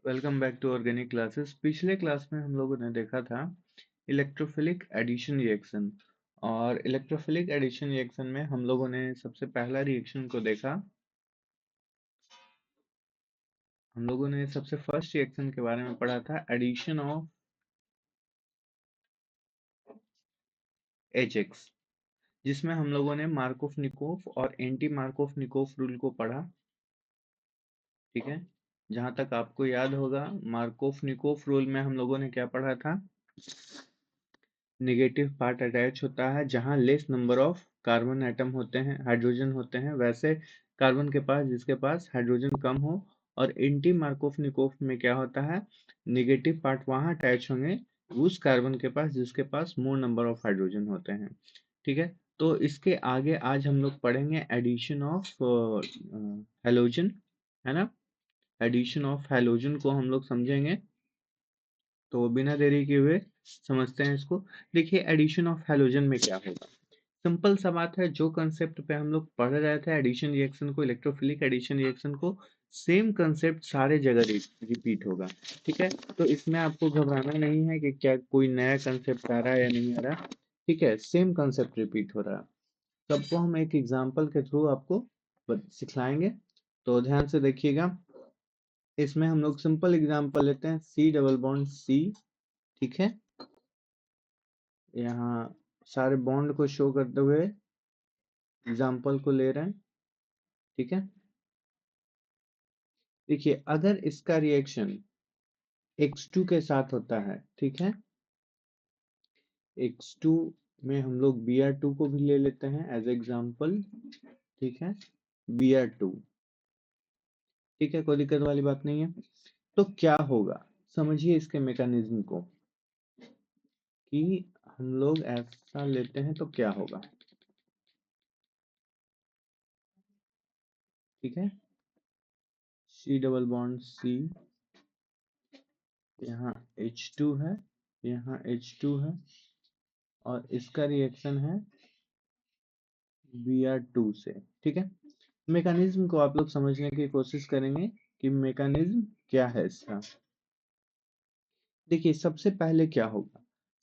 Welcome back to organic classes. पिछले class में हम लोगों ने देखा था इलेक्ट्रोफिलिक एडिशन रिएक्शन। और इलेक्ट्रोफिलिक एडिशन रिएक्शन में हम लोगों ने सबसे पहला रिएक्शन को देखा। हम लोगों ने सबसे फर्स्ट रिएक्शन के बारे में पढ़ा था, एडिशन ऑफ एचएक्स, जिसमें हम लोगों ने मार्कोफ निकोफ और एंटी मार्कोफ निकोफ रूल को पढ़ा। ठीक है, जहां तक आपको याद होगा, मार्कोफ निकोफ रूल में हम लोगों ने क्या पढ़ा था? नेगेटिव पार्ट अटैच होता है जहां less number of carbon atom होते हैं, हाइड्रोजन होते हैं, वैसे कार्बन के पास जिसके पास हाइड्रोजन कम हो। और एंटी मार्कोफ निकोफ में क्या होता है? नेगेटिव पार्ट वहां अटैच होंगे उस कार्बन के पास जिसके पास मोर नंबर ऑफ हाइड्रोजन होते हैं। ठीक है, तो इसके आगे आज हम लोग पढ़ेंगे एडिशन ऑफ हेलोजन, है ना। एडिशन ऑफ हेलोजन को हम लोग समझेंगे, तो बिना देरी किए हुए समझते हैं इसको। देखिए, एडिशन ऑफ हैलोजन में क्या होगा। सिंपल सा बात है, जो कंसेप्ट पे हम लोग पढ़ रहे थे एडिशन रिएक्शन को, इलेक्ट्रोफिलिक एडिशन रिएक्शन को, सेम कंसेप्ट सारे जगह रिपीट होगा। ठीक है, तो इसमें आपको घबराना नहीं है कि क्या कोई नया कंसेप्ट आ रहा है या नहीं आ रहा। ठीक है, सेम कंसेप्ट रिपीट हो रहा है। सबको हम एक एग्जाम्पल के थ्रू आपको सिखलाएंगे, तो ध्यान से देखिएगा। इसमें हम लोग सिंपल एग्जाम्पल लेते हैं, सी डबल बॉन्ड सी। ठीक है, यहाँ सारे बॉन्ड को शो करते हुए एग्जाम्पल को ले रहे हैं। ठीक है, देखिए, अगर इसका रिएक्शन X2 के साथ होता है, ठीक है, X2 में हम लोग Br2 को भी ले लेते हैं एज एग्जाम्पल। ठीक है, Br2। ठीक है, कोई दिक्कत वाली बात नहीं है। तो क्या होगा, समझिए इसके मैकेनिज्म को, कि हम लोग ऐसा लेते हैं तो क्या होगा। ठीक है, C डबल बॉन्ड C, यहाँ H2 है, यहाँ H2 है, और इसका रिएक्शन है Br2 से। ठीक है, मैकेनिज्म को आप लोग समझने की कोशिश करेंगे कि मैकेनिज्म क्या है इसका। देखिए, सबसे पहले क्या होगा,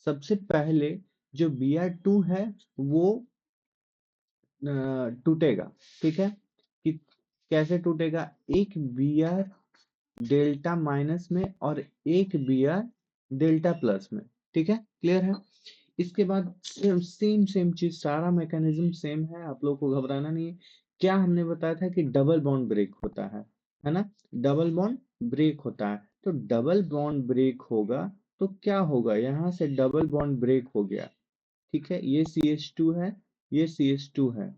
सबसे पहले जो Br2 है वो टूटेगा। ठीक है, कि कैसे टूटेगा, एक Br डेल्टा माइनस में और एक Br डेल्टा प्लस में। ठीक है, क्लियर है। इसके बाद सेम सेम सेम चीज, सारा मैकेनिज्म सेम है, आप लोगों को घबराना नहीं है। क्या हमने बताया था कि डबल बॉन्ड ब्रेक होता है ना। डबल बॉन्ड ब्रेक होता है, तो डबल बॉन्ड ब्रेक होगा तो क्या होगा, यहाँ से डबल बॉन्ड ब्रेक हो गया। ठीक है, ये CH2 है, ये CH2 है,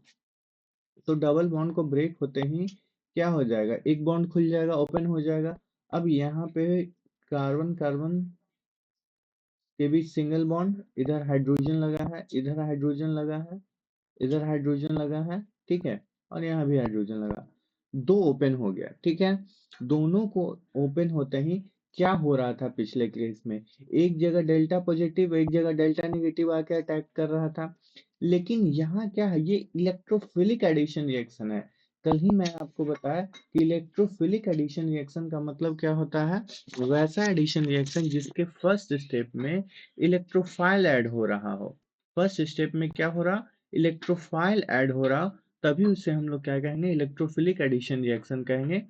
तो डबल बॉन्ड को ब्रेक होते ही क्या हो जाएगा, एक बॉन्ड खुल जाएगा, ओपन हो जाएगा। अब यहाँ पे कार्बन कार्बन के बीच सिंगल बॉन्ड, इधर हाइड्रोजन लगा है, इधर हाइड्रोजन लगा है, इधर हाइड्रोजन लगा है। ठीक है, और यहाँ भी हाइड्रोजन लगा, दो ओपन हो गया। ठीक है, दोनों को ओपन होते ही क्या हो रहा था, पिछले केस में एक जगह डेल्टा पॉजिटिव एक जगह डेल्टा नेगेटिव आके अटैक कर रहा था। लेकिन यहाँ क्या है, ये इलेक्ट्रोफिलिक एडिशन रिएक्शन है। कल ही मैं आपको बताया कि इलेक्ट्रोफिलिक एडिशन रिएक्शन का मतलब क्या होता है, वैसा एडिशन रिएक्शन जिसके फर्स्ट स्टेप में इलेक्ट्रोफाइल ऐड हो रहा हो। फर्स्ट स्टेप में क्या हो रहा, इलेक्ट्रोफाइल ऐड हो रहा, तभी उसे हम लोग क्या कहेंगे, इलेक्ट्रोफिलिक एडिशन रिएक्शन कहेंगे।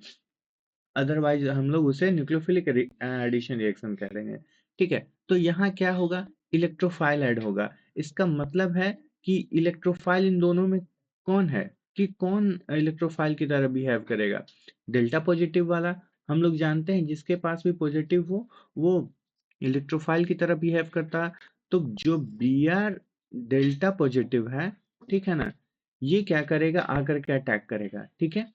अदरवाइज हम लोग उसे न्यूक्लियोफिलिक एडिशन रिएक्शन कह देंगे। ठीक है, तो यहाँ क्या होगा, इलेक्ट्रोफाइल ऐड होगा। इसका मतलब है कि इलेक्ट्रोफाइल इन दोनों में कौन है, कि कौन इलेक्ट्रोफाइल की तरह बिहेव करेगा, डेल्टा पॉजिटिव वाला। हम लोग जानते हैं जिसके पास भी पॉजिटिव हो वो इलेक्ट्रोफाइल की तरह बिहेव करता है। तो जो Br डेल्टा पॉजिटिव है, ठीक है ना, ये क्या करेगा, आकर के अटैक करेगा। ठीक है,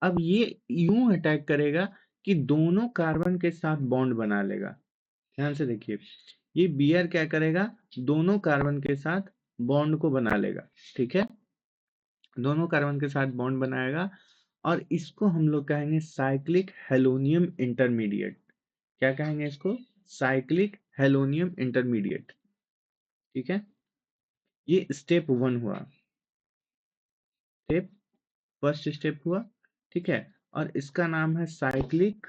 अब ये यूं अटैक करेगा कि दोनों कार्बन के साथ बॉन्ड बना लेगा। ध्यान से देखिए, ये Br क्या करेगा, दोनों कार्बन के साथ बॉन्ड को बना लेगा। ठीक है, दोनों कार्बन के साथ बॉन्ड बनाएगा, और इसको हम लोग कहेंगे साइक्लिक हेलोनियम इंटरमीडिएट। क्या कहेंगे इसको, साइक्लिक हेलोनियम इंटरमीडिएट। ठीक है, ये स्टेप 1 हुआ, स्टेप फर्स्ट स्टेप हुआ। ठीक है, और इसका नाम है साइक्लिक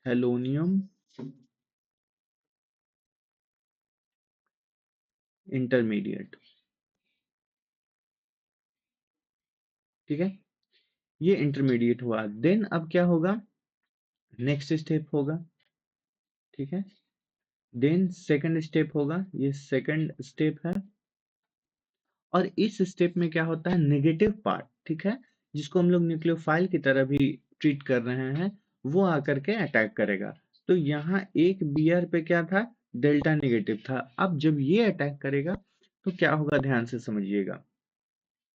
हेलोनियम इंटरमीडिएट। ठीक है, ये इंटरमीडिएट हुआ। देन अब क्या होगा, नेक्स्ट स्टेप होगा। ठीक है, देन सेकंड स्टेप होगा, ये सेकंड स्टेप है। और इस स्टेप में क्या होता है, नेगेटिव पार्ट, ठीक है, जिसको हम लोग न्यूक्लियोफाइल की तरह भी ट्रीट कर रहे हैं, वो आकर के अटैक करेगा। तो यहाँ एक बीआर पे क्या था, डेल्टा नेगेटिव था। अब जब ये अटैक करेगा तो क्या होगा, ध्यान से समझिएगा।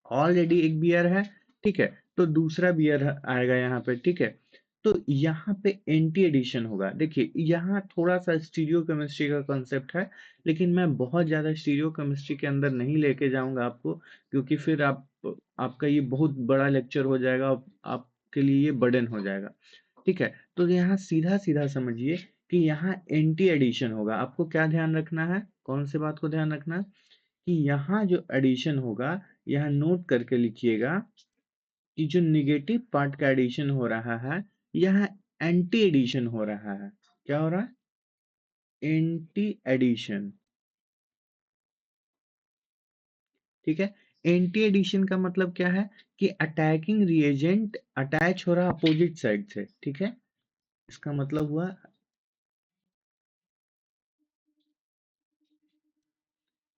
ऑलरेडी एक बियर है, ठीक है, तो दूसरा बियर आएगा यहाँ पे। ठीक है, तो यहाँ पे एंटी एडिशन होगा। देखिए यहाँ थोड़ा सा स्टीरियो केमिस्ट्री का कॉन्सेप्ट है, लेकिन मैं बहुत ज्यादा स्टीरियो केमिस्ट्री के अंदर नहीं लेके जाऊंगा आपको, क्योंकि फिर आपका ये बहुत बड़ा लेक्चर हो जाएगा, आपके लिए ये बर्डन हो जाएगा। ठीक है, तो यहाँ सीधा सीधा समझिए कि यहाँ एंटी एडिशन होगा। आपको क्या ध्यान रखना है, कौन से बात को ध्यान रखना है, कि यहाँ जो एडिशन होगा, यहाँ नोट करके लिखिएगा कि जो निगेटिव पार्ट का एडिशन हो रहा है, यहाँ एंटी एडिशन हो रहा है। क्या हो रहा है, एंटी एडिशन। ठीक है, एंटी एडिशन का मतलब क्या है, कि अटैकिंग रिएजेंट अटैच हो रहा अपोजिट साइड से। ठीक है, इसका मतलब हुआ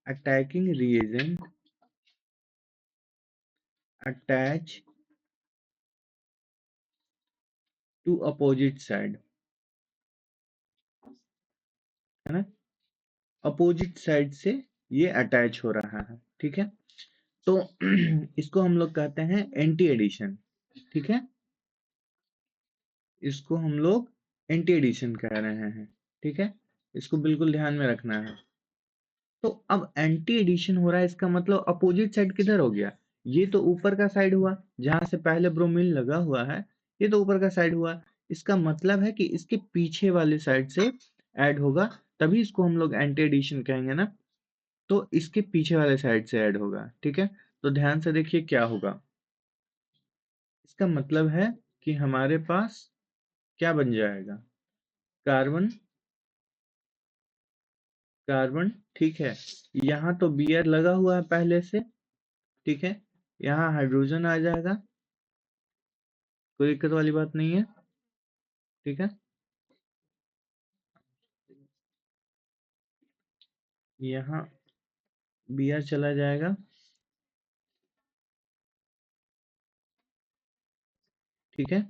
attacking reagent attach to opposite side, है ना, अपोजिट साइड से ये अटैच हो रहा है। ठीक है, तो इसको हम लोग कहते हैं एंटी एडिशन। ठीक है, इसको हम लोग एंटी एडिशन कह रहे हैं। ठीक है, इसको बिल्कुल ध्यान में रखना है। तो अब एंटी एडिशन हो रहा है, इसका मतलब अपोजिट साइड किधर हो गया, ये तो ऊपर का साइड हुआ, जहां से पहले ब्रोमीन लगा हुआ है, ये तो ऊपर का साइड हुआ। इसका मतलब है कि इसके पीछे वाले साइड से ऐड होगा, तभी इसको हम लोग एंटी एडिशन कहेंगे ना। तो इसके पीछे वाले साइड से ऐड होगा। ठीक है, तो ध्यान से देखिए क्या होगा। इसका मतलब है कि हमारे पास क्या बन जाएगा, कार्बन कार्बन। ठीक है, यहाँ तो बीयर लगा हुआ है पहले से। ठीक है, यहाँ हाइड्रोजन आ जाएगा, कोई दिक्कत वाली बात नहीं है। ठीक है, यहाँ बीयर चला जाएगा। ठीक है,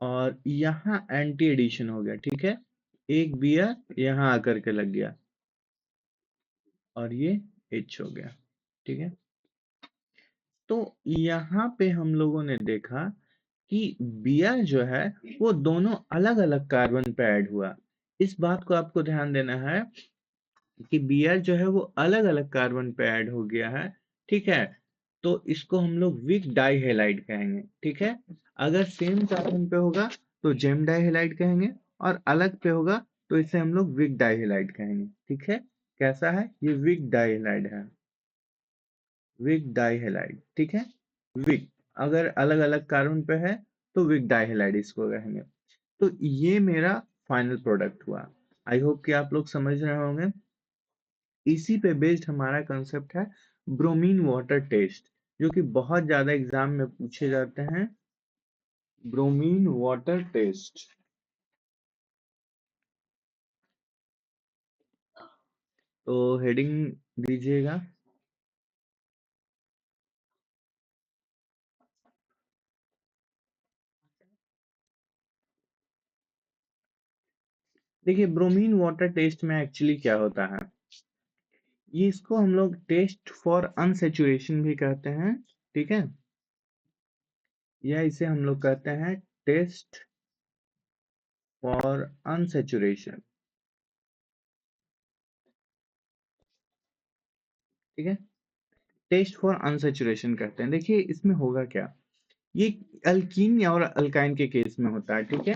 और यहाँ एंटी एडिशन हो गया। ठीक है, एक बीयर यहाँ आकर के लग गया और ये H हो गया। ठीक है, तो यहाँ पे हम लोगों ने देखा कि Br जो है वो दोनों अलग अलग कार्बन पे ऐड हुआ। इस बात को आपको ध्यान देना है कि Br जो है वो अलग अलग कार्बन पे ऐड हो गया है। ठीक है, तो इसको हम लोग वीक डाई हेलाइड कहेंगे। ठीक है, अगर सेम कार्बन पे होगा तो जेम डाई हेलाइड कहेंगे, और अलग पे होगा तो इसे हम लोग वीक डाई हेलाइड कहेंगे। ठीक है, कैसा है, ये वीक डाई हेलाइड है, वीक डाई हेलाइड। ठीक है, वीक, अगर अलग अलग कार्बन पे है तो वीक डाई हेलाइड इसको कहेंगे। तो ये मेरा फाइनल प्रोडक्ट हुआ। आई होप कि आप लोग समझ रहे होंगे। इसी पे बेस्ड हमारा कंसेप्ट है ब्रोमीन वाटर टेस्ट, जो कि बहुत ज्यादा एग्जाम में पूछे जाते हैं। ब्रोमीन वाटर टेस्ट, तो हेडिंग दीजिएगा। देखिए ब्रोमीन वाटर टेस्ट में एक्चुअली क्या होता है, ये इसको हम लोग टेस्ट फॉर अनसेचुरेशन भी कहते हैं। ठीक है, या इसे हम लोग कहते हैं टेस्ट फॉर अनसेचुरेशन। ठीक है, टेस्ट फॉर अनसेचुरेशन कहते हैं। देखिए इसमें होगा क्या, ये अल्कीन और अल्काइन के केस में होता है। ठीक है,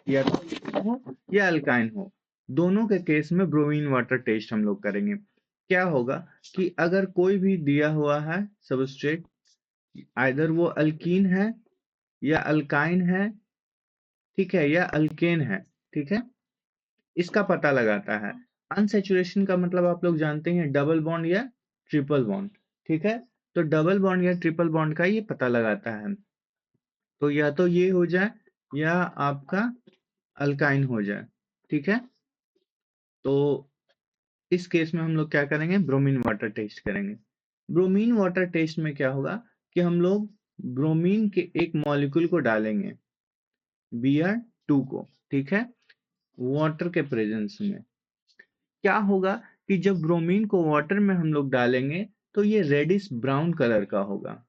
या तो alkene हो या अल्काइन हो, दोनों के केस में ब्रोमीन वाटर टेस्ट हम लोग करेंगे। क्या होगा कि अगर कोई भी दिया हुआ है सबस्ट्रेट, आइदर वो अल्कीन है या अल्काइन है, ठीक है, या अल्केन है, ठीक है, इसका पता लगाता है। अनसैचुरेशन का मतलब आप लोग जानते हैं, डबल बॉन्ड या ट्रिपल बॉन्ड, ठीक है। तो डबल बॉन्ड या ट्रिपल बॉन्ड का ये पता लगाता है। तो या तो ये हो जाए या आपका अल्काइन हो जाए, ठीक है। तो इस केस में हम लोग क्या करेंगे, ब्रोमीन वाटर टेस्ट करेंगे। ब्रोमीन वाटर टेस्ट में क्या होगा कि हम लोग ब्रोमीन के एक मॉलिक्यूल को डालेंगे, Br2 को, ठीक है, वाटर के प्रेजेंस में। क्या होगा कि जब ब्रोमीन को वाटर में हम लोग डालेंगे तो ये रेडिश ब्राउन कलर का होगा,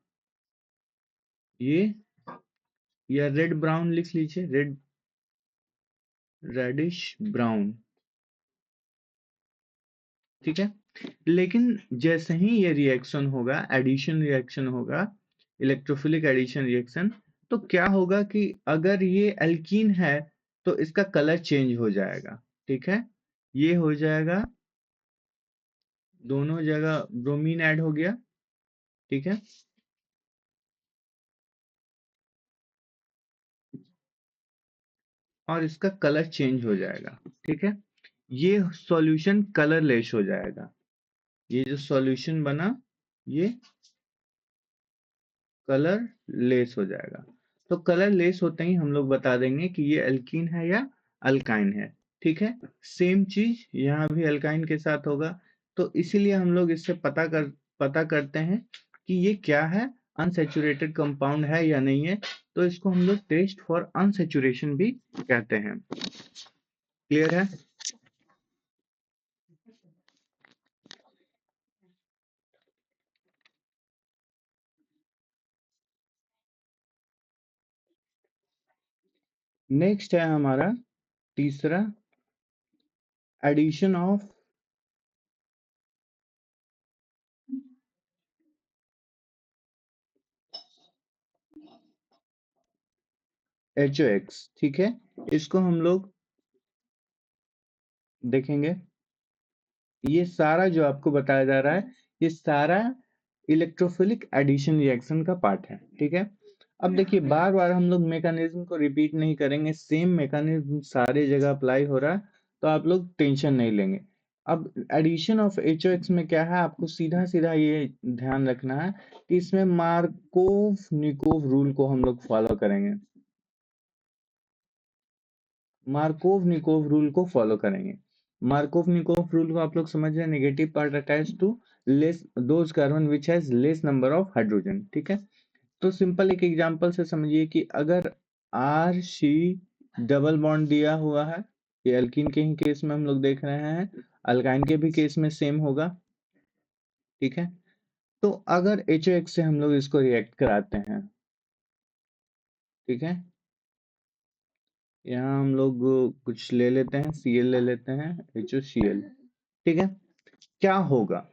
ये, या रेड ब्राउन लिख लीजिए, रेड, रेडिश ब्राउन, ठीक है। लेकिन जैसे ही ये रिएक्शन होगा, एडिशन रिएक्शन होगा, इलेक्ट्रोफिलिक एडिशन रिएक्शन, तो क्या होगा कि अगर ये एल्कीन है तो इसका कलर चेंज हो जाएगा, ठीक है। ये हो जाएगा, दोनों जगह ब्रोमीन ऐड हो गया, ठीक है, और इसका कलर चेंज हो जाएगा, ठीक है। ये सॉल्यूशन कलरलेस हो जाएगा। ये जो सॉल्यूशन बना, ये कलर लेस हो जाएगा। तो कलर लेस होते ही हम लोग बता देंगे कि ये अल्कीन है या अल्काइन है, ठीक है। सेम चीज यहाँ भी अल्काइन के साथ होगा। तो इसीलिए हम लोग इससे पता करते हैं कि ये क्या है, अनसैचुरेटेड कंपाउंड है या नहीं है। तो इसको हम लोग टेस्ट फॉर अनसैचुरेशन भी कहते हैं। क्लियर है? नेक्स्ट है हमारा तीसरा, एडिशन ऑफ HOX, ठीक है। इसको हम लोग देखेंगे। ये सारा जो आपको बताया जा रहा है, ये सारा इलेक्ट्रोफिलिक एडिशन रिएक्शन का पार्ट है, ठीक है। अब देखिए, बार बार हम लोग मैकेनिज्म को रिपीट नहीं करेंगे, सेम मैकेनिज्म सारे जगह अप्लाई हो रहा है, तो आप लोग टेंशन नहीं लेंगे। अब एडिशन ऑफ HOX में क्या है, आपको सीधा सीधा ये ध्यान रखना है कि इसमें मार्कोव निकोव रूल को हम लोग फॉलो करेंगे। मार्कोव निकोव रूल को फॉलो करेंगे। मार्कोव निकोव रूल को आप लोग समझ रहे हैं, negative part attach to less those carbon which has less number of hydrogen, ठीक है। तो सिंपल एक एग्जांपल से समझिए कि अगर RC डबल बॉन्ड दिया हुआ है, ये अल्कीन के ही केस में हम लोग देख रहे हैं, अल्काइन के भी केस में सेम होगा, ठीक है। तो अगर HOX से हम लोग इसको रिएक्ट कराते हैं, ठीक है, यहाँ हम लोग कुछ ले लेते हैं, Cl ले लेते हैं, HOCl, ठीक है। क्या होगा,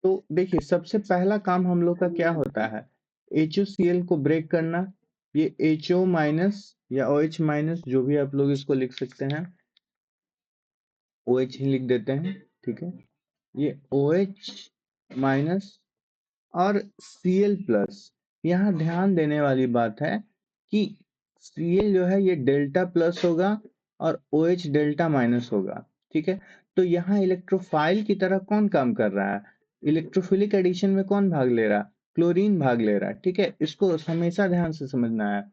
तो देखिए, सबसे पहला काम हम लोग का क्या होता है, HOCl को ब्रेक करना। ये HO माइनस या OH माइनस, जो भी आप लोग इसको लिख सकते हैं, OH ही लिख देते हैं, ठीक है। ये OH माइनस और Cl प्लस। यहाँ ध्यान देने वाली बात है कि Cl जो है ये डेल्टा प्लस होगा और OH डेल्टा माइनस होगा, ठीक है। तो यहाँ इलेक्ट्रोफाइल की तरह कौन काम कर रहा है, इलेक्ट्रोफिलिक एडिशन में कौन भाग ले रहा है, क्लोरीन भाग ले रहा है, ठीक है। इसको हमेशा ध्यान से समझना है।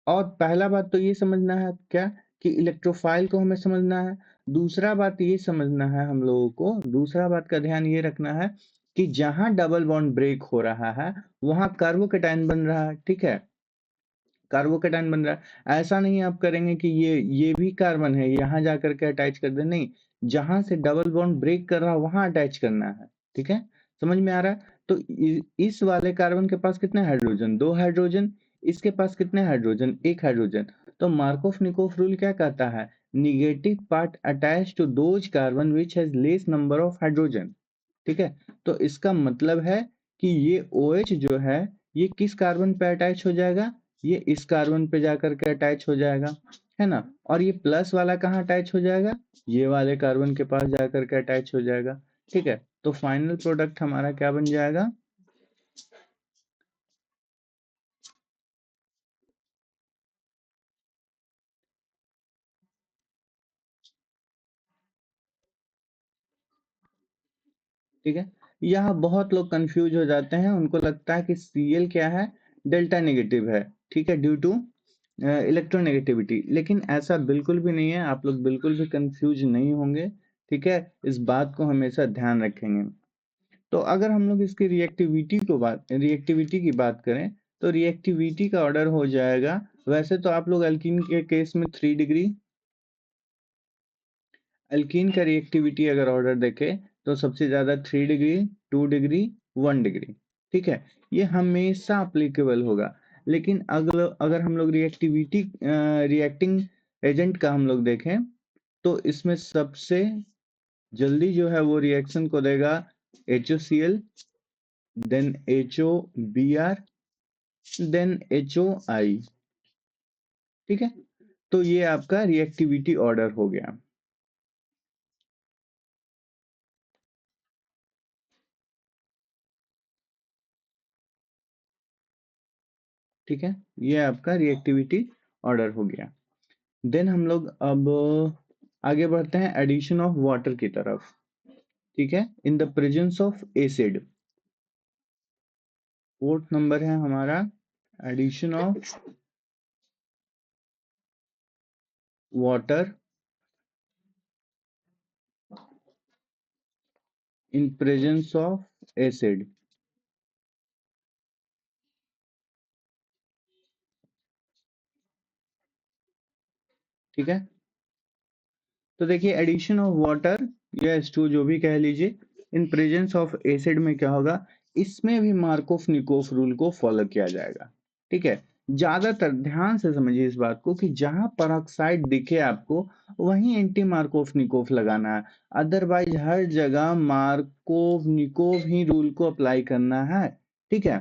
और पहला बात तो ये समझना है क्या, कि इलेक्ट्रोफाइल को हमें समझना है। दूसरा बात ये समझना है हम लोगों को, दूसरा बात का ध्यान ये रखना है कि जहां डबल बॉन्ड ब्रेक हो रहा है वहां कार्बोकेटाइन बन रहा है, ठीक है, कार्बोकेटाइन बन रहा है। ऐसा नहीं आप करेंगे कि ये भी कार्बन है, यहाँ जाकर के अटैच कर दे, नहीं, जहां से डबल बॉन्ड ब्रेक कर रहा है वहां अटैच करना है, ठीक है। समझ में आ रहा है? तो इस वाले कार्बन के पास कितने हाइड्रोजन, दो हाइड्रोजन, इसके पास कितने हाइड्रोजन, एक हाइड्रोजन। तो मार्कोफ निकोफ रूल क्या कहता है, negative part attach to those carbon which has less number of hydrogen, ठीक है। तो इसका मतलब है कि ये OH जो है ये किस कार्बन पे अटैच हो जाएगा, ये इस कार्बन पे जाकर के अटैच हो जाएगा, है ना। और ये प्लस वाला कहाँ अटैच हो जाएगा, ये वाले कार्बन के पास जाकर के अटैच हो जाएगा, ठीक है। तो फाइनल प्रोडक्ट हमारा क्या बन जाएगा, ठीक है। यहाँ बहुत लोग कंफ्यूज हो जाते हैं, उनको लगता है कि Cl क्या है, डेल्टा नेगेटिव है, ठीक है, ड्यू टू इलेक्ट्रोनेगेटिविटी, लेकिन ऐसा बिल्कुल भी नहीं है, आप लोग बिल्कुल भी कंफ्यूज नहीं होंगे, ठीक है, इस बात को हमेशा ध्यान रखेंगे। तो अगर हम लोग इसकी रिएक्टिविटी की बात करें, तो रिएक्टिविटी का ऑर्डर हो जाएगा, वैसे तो आप लोग अल्कीन के केस में 3 डिग्री, अल्कीन का रिएक्टिविटी अगर ऑर्डर देखें तो सबसे ज्यादा 3 डिग्री, 2 डिग्री, 1 डिग्री, ठीक है, ये हमेशा अप्लीकेबल होगा। लेकिन अगर अगर हम लोग रिएक्टिंग एजेंट का हम लोग देखें, तो इसमें सबसे जल्दी जो है वो रिएक्शन को देगा HOCl, then HOBr, then HOI, ठीक है। तो ये आपका रिएक्टिविटी ऑर्डर हो गया, ठीक है, ये आपका रिएक्टिविटी ऑर्डर हो गया। देन हम लोग अब आगे बढ़ते हैं एडिशन ऑफ वाटर की तरफ, ठीक है, in the presence of acid. Fourth number है हमारा addition of water in presence of acid, ठीक है। तो देखिए एडिशन ऑफ वाटर या H2 जो भी कह लीजिए, इन प्रेजेंस ऑफ एसिड में क्या होगा, इसमें भी मार्कोफ निकोफ रूल को फॉलो किया जाएगा, ठीक है। ज्यादातर ध्यान से समझिए इस बात को कि जहां परऑक्साइड दिखे आपको वहीं एंटी मार्कोफ निकोफ लगाना है, अदरवाइज हर जगह मार्कोव निकोव ही रूल को अप्लाई करना है, ठीक है।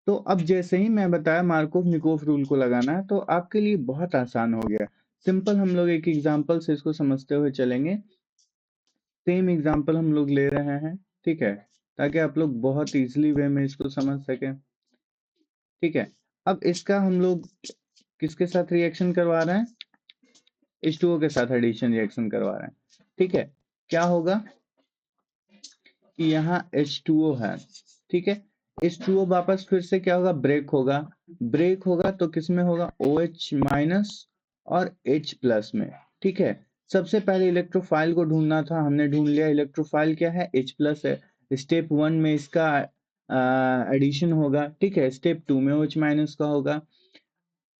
तो अब जैसे ही मैं बताया मार्कोव निकोफ रूल को लगाना है, तो आपके लिए बहुत आसान हो गया। सिंपल हम लोग एक एग्जांपल से इसको समझते हुए चलेंगे। सेम एग्जांपल हम लोग ले रहे हैं, ठीक है, ताकि आप लोग बहुत इजीली वे में इसको समझ सकें, ठीक है। अब इसका हम लोग किसके साथ रिएक्शन करवा रहे हैं, H2O के साथ एडिशन रिएक्शन करवा रहे हैं, ठीक है। क्या होगा कि यहाँ H2O है, ठीक है, H2O वापस फिर से क्या होगा, ब्रेक होगा, ब्रेक होगा तो किस में होगा, OH माइनस और H प्लस में, ठीक है। सबसे पहले इलेक्ट्रोफाइल को ढूंढना था, हमने ढूंढ लिया, इलेक्ट्रोफाइल क्या है, H प्लस है। स्टेप 1 में इसका एडिशन होगा, ठीक है, स्टेप 2 में OH माइनस का होगा।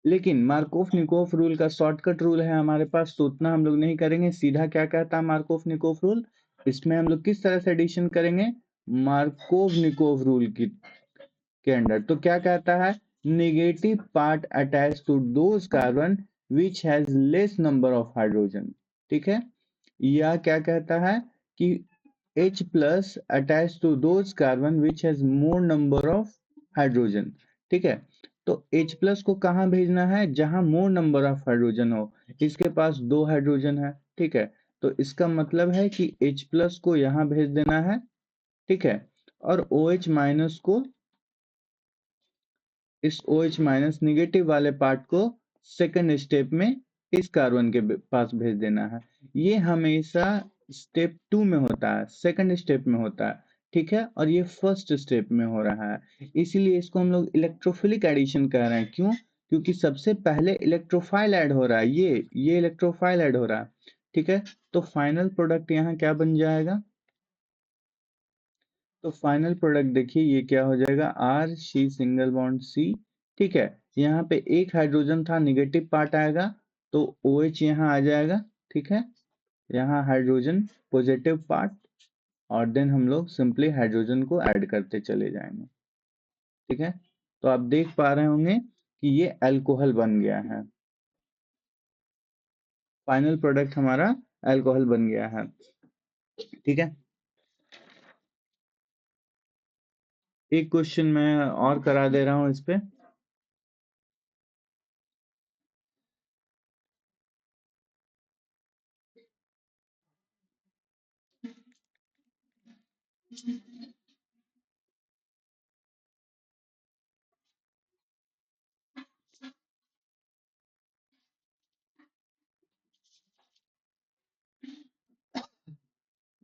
लेकिन मार्कोफ निकोफ रूल का शॉर्टकट रूल है हमारे पास, तो उतना हम लोग नहीं करेंगे, सीधा क्या कहता है मार्कोफ निकोफ रूल, इसमें हम लोग किस तरह से एडिशन करेंगे, मार्कोव निकोफ रूल की के अंडर। तो क्या कहता है, negative part attach to those carbon which has less number of hydrogen, ठीक है। या क्या कहता है कि H plus attach to those carbon which has more number of hydrogen, ठीक है। तो H प्लस को कहाँ भेजना है, जहां मोर नंबर ऑफ हाइड्रोजन हो, इसके पास 2 हाइड्रोजन है, ठीक है। तो इसका मतलब है कि H प्लस को यहाँ भेज देना है, ठीक है, और OH माइनस को, इस OH माइनस निगेटिव वाले पार्ट को सेकंड स्टेप में इस कार्बन के पास भेज देना है। ये हमेशा स्टेप 2 में होता है, सेकंड स्टेप में होता है, ठीक है, और ये फर्स्ट स्टेप में हो रहा है, इसीलिए इसको हम लोग इलेक्ट्रोफिलिक एडिशन कह रहे हैं। क्यों, क्योंकि सबसे पहले इलेक्ट्रोफाइल ऐड हो रहा है, ये इलेक्ट्रोफाइल ऐड हो रहा है, ठीक है। तो फाइनल प्रोडक्ट यहाँ क्या बन जाएगा, तो फाइनल प्रोडक्ट देखिए ये क्या हो जाएगा, R C single bond C, ठीक है। यहाँ पे एक हाइड्रोजन था, निगेटिव पार्ट आएगा, तो OH यहाँ आ जाएगा, ठीक है, यहाँ हाइड्रोजन पॉजिटिव पार्ट, और देन हम लोग सिंपली हाइड्रोजन को ऐड करते चले जाएंगे, ठीक है। तो आप देख पा रहे होंगे कि ये अल्कोहल बन गया है, फाइनल प्रोडक्ट हमारा अल्कोहल बन गया है, ठीक है। एक क्वेश्चन मैं और करा दे रहा हूं इस पे,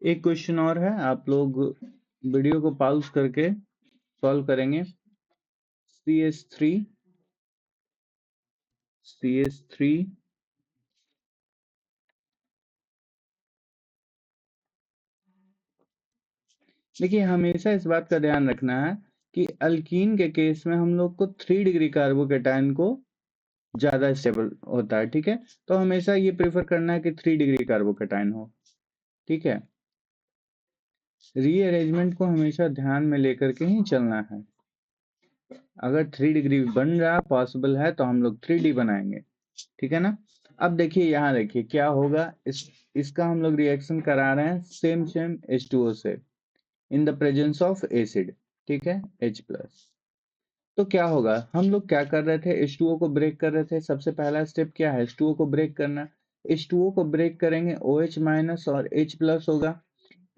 एक क्वेश्चन और है, आप लोग वीडियो को पॉज करके सॉल्व करेंगे। CH3 CH3 देखिए हमेशा इस बात का ध्यान रखना है कि अल्कीन के केस में हम लोग को 3 डिग्री कार्बोकेटाइन को ज्यादा स्टेबल होता है, ठीक है। तो हमेशा ये प्रेफर करना है कि 3 डिग्री कार्बोकेटाइन हो, ठीक है। रीअरेंजमेंट को हमेशा ध्यान में लेकर के ही चलना है। अगर 3 डिग्री बन रहा पॉसिबल है तो हम लोग 3D बनाएंगे, ठीक है ना। अब देखिए यहाँ देखिए क्या होगा, इसका हम लोग रिएक्शन करा रहे हैं सेम सेम H2O से इन द प्रेजेंस ऑफ एसिड, ठीक है, H प्लस। तो क्या होगा, हम लोग क्या कर रहे थे, H2O को ब्रेक कर रहे थे। सबसे पहला स्टेप क्या है, H2O को ब्रेक करना। H2O को ब्रेक करेंगे, OH माइनस और H प्लस होगा।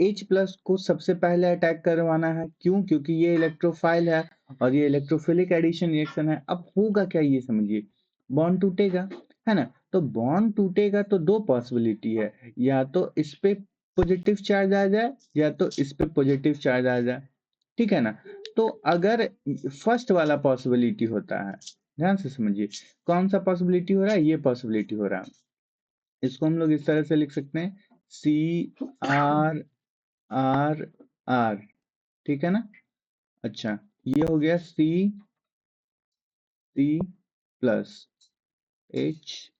H प्लस को सबसे पहले अटैक करवाना है, क्यों, क्योंकि ये इलेक्ट्रोफाइल है और ये इलेक्ट्रोफिलिक एडिशन रिएक्शन है। अब होगा क्या ये समझिए, बॉन्ड टूटेगा, है ना। तो बॉन्ड टूटेगा तो दो पॉसिबिलिटी है, या तो इस पे पॉजिटिव चार्ज आ जाए या तो इस पे पॉजिटिव चार्ज आ जाए, ठीक है ना। तो अगर फर्स्ट वाला पॉसिबिलिटी होता है, ध्यान से समझिए कौन सा पॉसिबिलिटी हो रहा है, ये पॉसिबिलिटी हो रहा है। इसको हम लोग इस तरह से लिख सकते हैं CR ठीक है ना। अच्छा, ये हो गया C प्लस H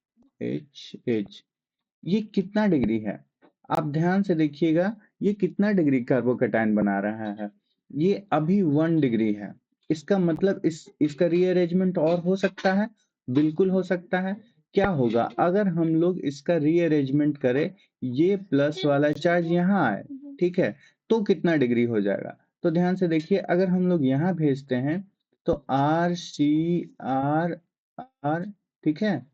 ये कितना डिग्री है, आप ध्यान से देखिएगा, ये कितना डिग्री कार्बोकेटाइन बना रहा है, ये अभी 1 डिग्री है। इसका मतलब इसका रीअरेंजमेंट और हो सकता है, बिल्कुल हो सकता है। क्या होगा अगर हम लोग इसका रीअरेंजमेंट करें, ये प्लस वाला चार्ज यहाँ आए, ठीक है, तो कितना डिग्री हो जाएगा। तो ध्यान से देखिए, अगर हम लोग यहाँ भेजते हैं तो R ठीक है,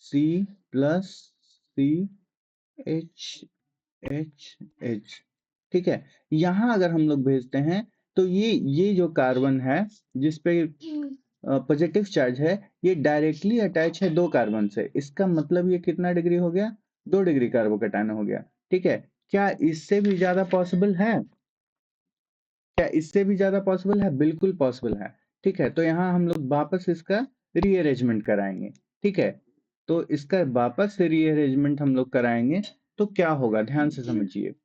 C प्लस CH ठीक है। यहाँ अगर हम लोग भेजते हैं तो ये जो कार्बन है जिसपे पॉजिटिव चार्ज है, ये डायरेक्टली अटैच है दो कार्बन से। इसका मतलब ये कितना डिग्री हो गया, 2 डिग्री कार्बोकेटाइन हो गया, ठीक है। क्या इससे भी ज्यादा पॉसिबल है, क्या इससे भी ज्यादा पॉसिबल है, बिल्कुल पॉसिबल है, ठीक है। तो यहाँ हम लोग वापस इसका रीअरेंजमेंट कराएंगे, ठीक है। तो इसका वापस से रीअरेंजमेंट हम लोग कराएंगे तो क्या होगा, ध्यान से समझिए।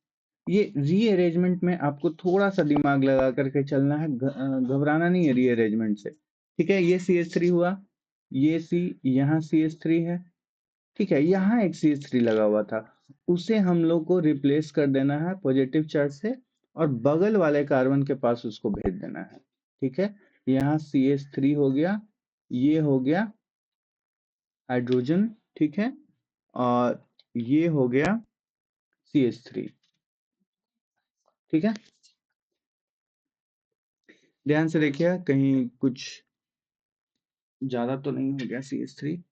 ये रीअरेंजमेंट में आपको थोड़ा सा दिमाग लगा करके चलना है, घबराना नहीं है रीअरेंजमेंट से, ठीक है। ये CH3 हुआ, ये C, यहाँ CH3 है, ठीक है। यहाँ एक CH3 लगा हुआ था, उसे हम लोग को रिप्लेस कर देना है पॉजिटिव चार्ज से और बगल वाले कार्बन के पास उसको भेज देना है, ठीक है। यहाँ CH3 हो गया, ये हो गया हाइड्रोजन, ठीक है, और ये हो गया CH3, ठीक है। ध्यान से देखिए कहीं कुछ ज्यादा तो नहीं हो गया CH3।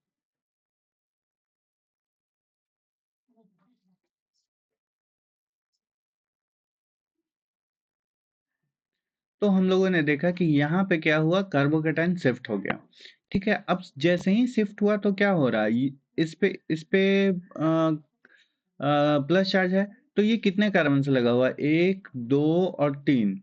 तो हम लोगों ने देखा कि यहाँ पे क्या हुआ, कार्बोकेटाइन शिफ्ट हो गया, ठीक है। अब जैसे ही शिफ्ट हुआ तो क्या हो रहा है, इस पे प्लस चार्ज है, तो ये कितने कार्बन से लगा हुआ है, 1 2 और 3,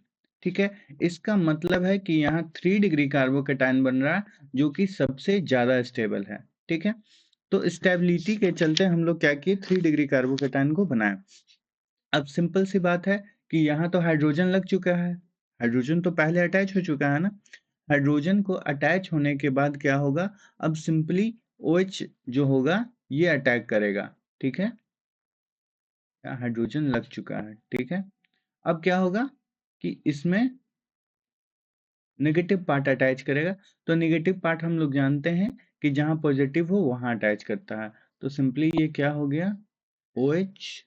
ठीक है। इसका मतलब है कि यहाँ 3 डिग्री कार्बोकेटाइन बन रहा है जो कि सबसे ज्यादा स्टेबल है, ठीक है। तो स्टेबिलिटी के चलते हम लोग क्या किए, 3 डिग्री कार्बोकेटाइन को बनाए। अब सिंपल सी बात है कि यहाँ तो हाइड्रोजन लग चुका है, हाइड्रोजन तो पहले अटैच हो चुका है ना। हाइड्रोजन को अटैच होने के बाद क्या होगा, अब सिंपली OH जो होगा ये अटैक करेगा, ठीक है। हाइड्रोजन लग चुका है, ठीक है। अब क्या होगा कि इसमें नेगेटिव पार्ट अटैच करेगा। तो नेगेटिव पार्ट हम लोग जानते हैं कि जहां पॉजिटिव हो वहां अटैच करता है। तो सिंपली ये क्या हो गया, OH,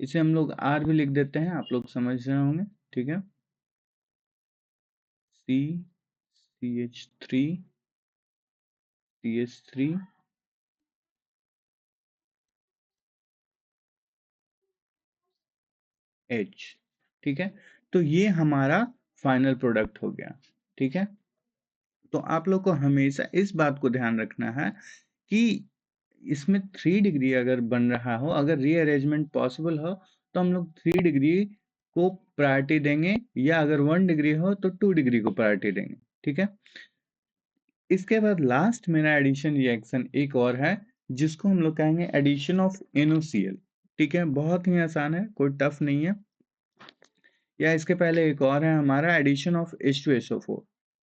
इसे हम लोग R भी लिख देते हैं, आप लोग समझ रहे होंगे, ठीक है। CH3 CH3 H, ठीक है। तो ये हमारा फाइनल प्रोडक्ट हो गया, ठीक है। तो आप लोग को हमेशा इस बात को ध्यान रखना है कि इसमें 3 डिग्री अगर बन रहा हो, अगर रीअरेंजमेंट पॉसिबल हो, तो हम लोग 3 डिग्री को प्रायोरिटी देंगे, या अगर 1 डिग्री हो तो 2 डिग्री को प्रायोरिटी देंगे। ठीक है, इसके बाद लास्ट मेरा एडिशन रिएक्शन एक और है, जिसको हम लोग कहेंगे एडिशन ऑफ NaCl। ठीक है, बहुत ही आसान है, कोई टफ नहीं है। या इसके पहले एक और है हमारा एडिशन ऑफ H2SO4।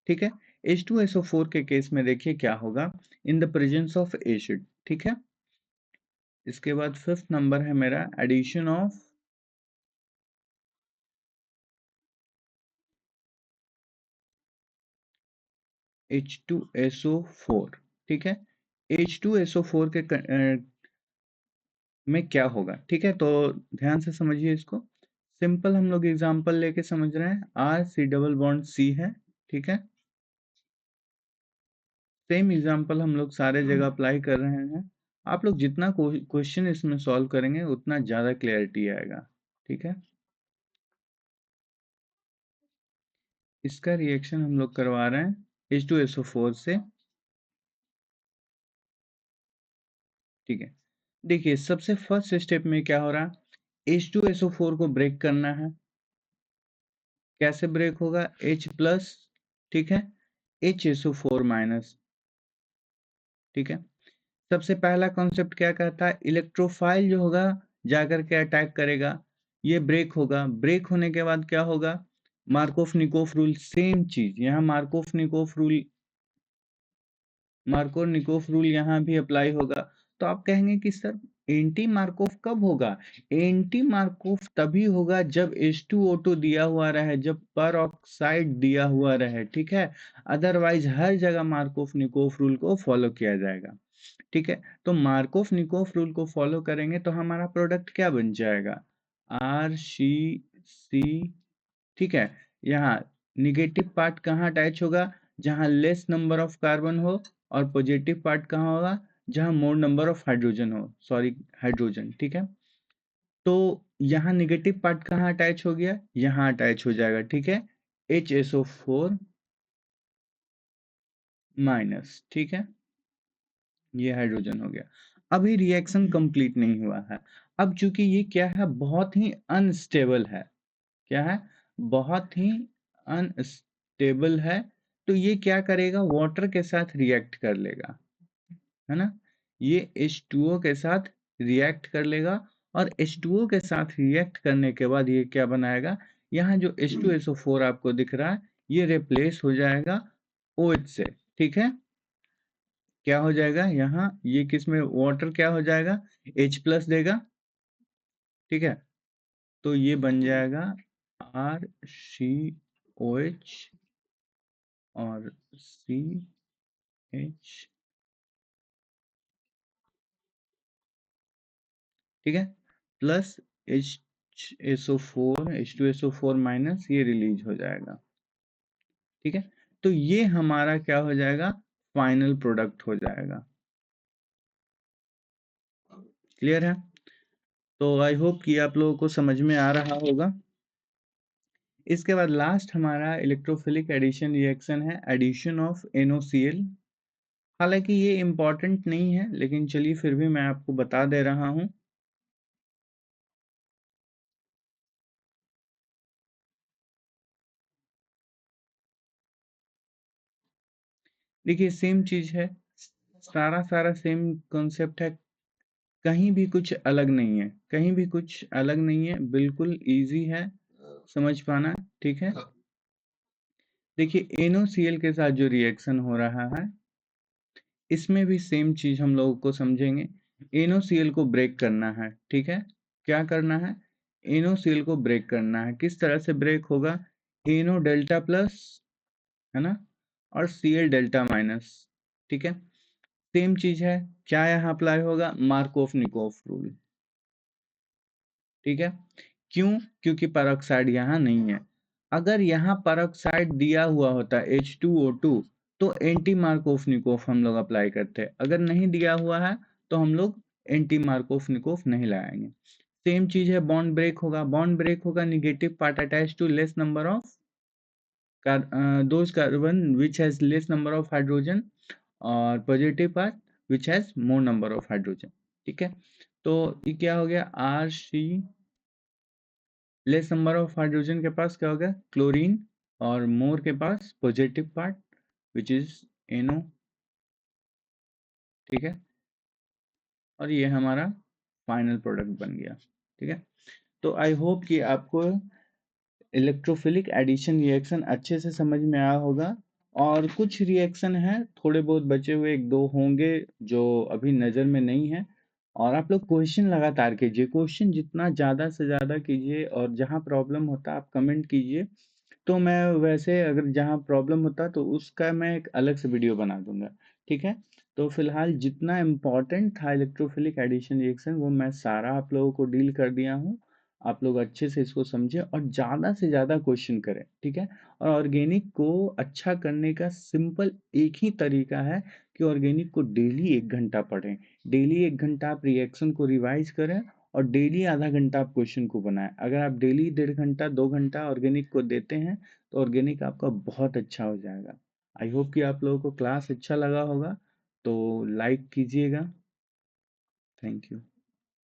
ठीक है, H2SO4 के केस में देखिए क्या होगा, इन द प्रेजेंस ऑफ एसिड। ठीक है, इसके बाद 5th नंबर है मेरा एडिशन ऑफ H2SO4। ठीक है, H2SO4 के में क्या होगा। ठीक है, तो ध्यान से समझिए इसको। सिंपल हम लोग एग्जांपल लेके समझ रहे हैं, R C double bond C है। ठीक है, सेम एग्जांपल हम लोग सारे जगह अप्लाई कर रहे हैं। आप लोग जितना क्वेश्चन इसमें सॉल्व करेंगे उतना ज़्यादा क्लैरिटी आएगा। ठीक है, इसका रिएक्शन हम लोग करवा रहे हैं H2SO4 से। ठीक है, देखिए सबसे फर्स्ट स्टेप में क्या हो रहा है, H2SO4 को ब्रेक करना है। कैसे ब्रेक होगा, H+, ठीक है, HSO4-। ठीक है, सबसे पहला कॉन्सेप्ट क्या कहता है, इलेक्ट्रोफाइल जो होगा जाकर के अटैक करेगा, ये ब्रेक होगा। ब्रेक होने के बाद क्या होगा, मार्कोफ निकोफ रूल, सेम चीज यहाँ मार्को निकोफ रूल यहाँ भी अप्लाई होगा। तो आप कहेंगे कि सर एंटी मार्कोफ कब होगा, एंटी मार्कोफ तभी होगा जब H2O2 दिया हुआ रहे, जब पर ऑक्साइड दिया हुआ रहे। ठीक है, अदरवाइज हर जगह मार्कोफ निकोफ रूल को फॉलो किया जाएगा। ठीक है, तो मार्कोफ निकोफ रूल को फॉलो करेंगे तो हमारा प्रोडक्ट क्या बन जाएगा, RCC। ठीक है, यहाँ निगेटिव पार्ट कहाँ अटैच होगा, जहाँ लेस नंबर ऑफ कार्बन हो, और पॉजिटिव पार्ट कहाँ होगा, जहाँ मोर नंबर ऑफ हाइड्रोजन हो, सॉरी हाइड्रोजन। ठीक है, तो यहाँ निगेटिव पार्ट कहाँ अटैच हो गया, यहाँ अटैच हो जाएगा। ठीक है, HSO4-। ठीक है, ये हाइड्रोजन हो गया। अभी रिएक्शन कंप्लीट नहीं हुआ है। अब चूंकि ये क्या है, बहुत ही अनस्टेबल है। क्या है, बहुत ही अनस्टेबल है। तो ये क्या करेगा, वाटर के साथ रिएक्ट कर लेगा, है ना। ये H2O के साथ रिएक्ट कर लेगा, और H2O के साथ रिएक्ट करने के बाद ये क्या बनाएगा, यहाँ जो H2SO4 आपको दिख रहा है, ये रिप्लेस हो जाएगा OH से। ठीक है, क्या हो जाएगा, यहाँ ये किस में वाटर क्या हो जाएगा, H+ देगा। ठीक है, तो ये बन जाएगा RCOH और CH। ठीक है, प्लस HSO4 H2SO4- ये रिलीज हो जाएगा। ठीक है, तो ये हमारा क्या हो जाएगा, फाइनल प्रोडक्ट हो जाएगा। क्लियर है, तो आई होप कि आप लोगों को समझ में आ रहा होगा। इसके बाद लास्ट हमारा इलेक्ट्रोफिलिक एडिशन रिएक्शन है, एडिशन ऑफ NaCl। हालांकि ये इम्पोर्टेंट नहीं है, लेकिन चलिए फिर भी मैं आपको बता दे रहा हूँ। देखिए सेम चीज है, सारा सारा सेम कॉन्सेप्ट है, कहीं भी कुछ अलग नहीं है, कहीं भी कुछ अलग नहीं है, बिल्कुल इजी है समझ पाना। ठीक है, देखिए NaCl के साथ जो रिएक्शन हो रहा है, इसमें भी सेम चीज हम लोगों को समझेंगे। NaCl को ब्रेक करना है। ठीक है, क्या करना है, NaCl को ब्रेक करना है। किस तरह से ब्रेक होगा, NO डेल्टा प्लस, है ना, और Cl डेल्टा माइनस। ठीक है, सेम चीज है, क्या यहाँ अप्लाई होगा, मार्कोफ निकोफ रूल। ठीक है, क्यों, क्योंकि पेरोक्साइड यहाँ नहीं है। अगर यहाँ पेरोक्साइड दिया हुआ होता H2O2 तो एंटी मार्कोफ निकोफ हम लोग अप्लाई करते, अगर नहीं दिया हुआ है तो हम लोग एंटी मार्कोफ निकोफ नहीं लगाएंगे। सेम चीज है, बॉन्ड ब्रेक होगा, बॉन्ड ब्रेक होगा, negative part attach to less number of those carbon which has less number of hydrogen, और positive part which has more number of hydrogen. ठीक है, तो ये क्या हो गया, लेस नंबर ऑफ हाइड्रोजन के पास क्या हो गया, क्लोरीन, और मोर के पास positive part which is NO, ठीक है। और ये हमारा फाइनल प्रोडक्ट बन गया, ठीक है। तो आई होप कि आपको इलेक्ट्रोफिलिक एडिशन रिएक्शन अच्छे से समझ में आया होगा। और कुछ रिएक्शन है, थोड़े बहुत बचे हुए एक दो होंगे जो अभी नज़र में नहीं है। और आप लोग क्वेश्चन लगातार कीजिए, क्वेश्चन जितना ज़्यादा से ज़्यादा कीजिए, और जहाँ प्रॉब्लम होता है आप कमेंट कीजिए। तो मैं वैसे अगर जहाँ प्रॉब्लम होता तो उसका मैं एक अलग से वीडियो बना दूंगा, ठीक है। तो फिलहाल जितना इम्पोर्टेंट था इलेक्ट्रोफिलिक एडिशन रिएक्शन वो मैं सारा आप लोगों को डील कर दिया हूँ। आप लोग अच्छे से इसको समझे और ज़्यादा से ज़्यादा क्वेश्चन करें, ठीक है। और ऑर्गेनिक को अच्छा करने का सिंपल एक ही तरीका है कि ऑर्गेनिक को डेली 1 घंटा पढ़ें। डेली 1 घंटा आप रिएक्शन को रिवाइज करें, और डेली आधा घंटा आप क्वेश्चन को बनाएं। अगर आप डेली 1.5 घंटा 2 घंटा ऑर्गेनिक को देते हैं तो ऑर्गेनिक आपका बहुत अच्छा हो जाएगा। आई होप कि आप लोगों को क्लास अच्छा लगा होगा, तो लाइक कीजिएगा। Thank you.